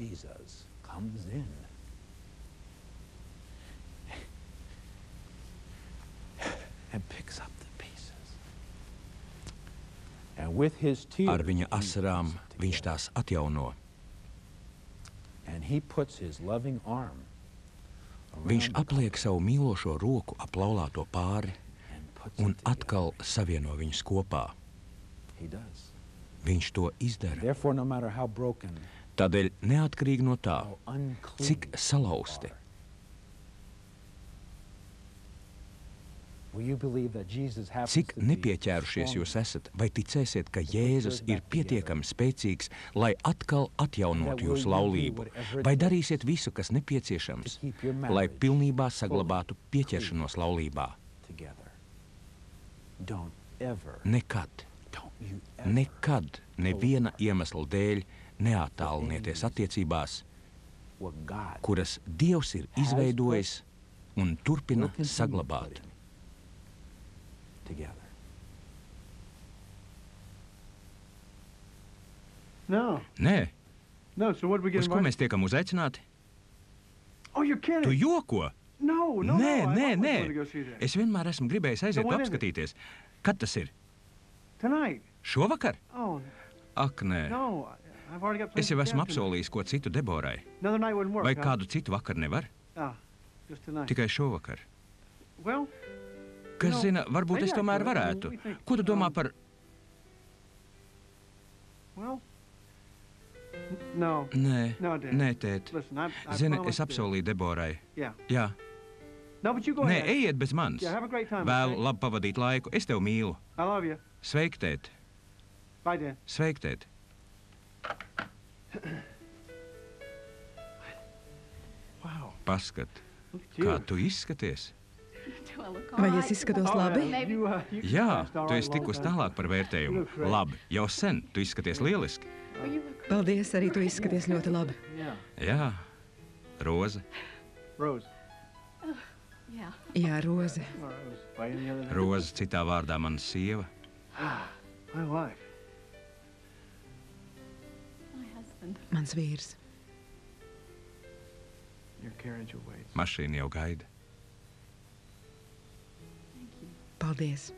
Jesus comes in and picks up the pieces. And with his tears, Ar viņa asarām viņš tās atjauno. And he puts his loving arm Viņš apliek savu mīlošo roku ap laulāto pāri un atkal savieno viņus kopā. He does. Viņš to izdara. Therefore, no matter how broken, Tādēļ neatkarīgi no tā, how unclean cik you salauzti, are, will you believe that Jesus happens cik to be nepieķērušies jūs strong, esat, vai ticēsiet, ka Jēzus ir pietiekami spēcīgs, lai atkal atjaunotu jūsu laulību, vai darīsiet visu, kas nepieciešams, lai pilnībā saglabātu pieķeršanos laulībā? together? Don't ever, Nekad, don't you ever nekad, neviena iemesla dēļ neattālinieties attiecībās, what God kuras Dievs ir izveidojis un turpina will continue saglabāt. putting together. No. Nē, No, so what did we get uz ko invited? mēs tiekam uzaicināti? Oh, you're kidding. Tu joko? No, no, Nē, no. nē, I nē. want to go see that. Es vienmēr esmu gribējis aiziet So when is it? apskatīties. Kad tas ir? Tonight. Šovakar? Oh, Ak, nē. no. I've already got Es jau plans esmu for the afternoon. apsolījis ko citu Deborai. Another night wouldn't work, Vai huh? kādu citu vakaru nevar? Ah, just tonight. Tikai šovakar. Well, Kas know, zina, varbūt maybe es I tomēr could. I mean, varētu. we think, Ko tu domā par... well, no. Nē, No, Dad. nē, tēt. Listen, I Zini, promised es to- apsolīju Deborai. Yeah. Jā. No, but you go Nē, ahead. ejiet bez manis. Yeah, have a great time. Vēlu okay? labi pavadīt laiku. Es tev mīlu. I love you. Sveik, tēt. Bye, Dad. Sveik, tēt. Wow. Paskat, Look at you. kā tu izskaties. Vai es izskatos labi? yeah. You Jā, passed all tu right esi long tikus time. tālāk par vērtējumu. You look great. Labi, jau sen. Tu izskaties lieliski. Paldies, arī tu izskaties ļoti labi. Yeah. Jā, Roze. Rose. Jā, Roze. Or Rose. By any other name? Roze, citā vārdā mana sieva. My wife. Mans vīrs. Your carriage awaits. Mašīna jau gaida. Paldies.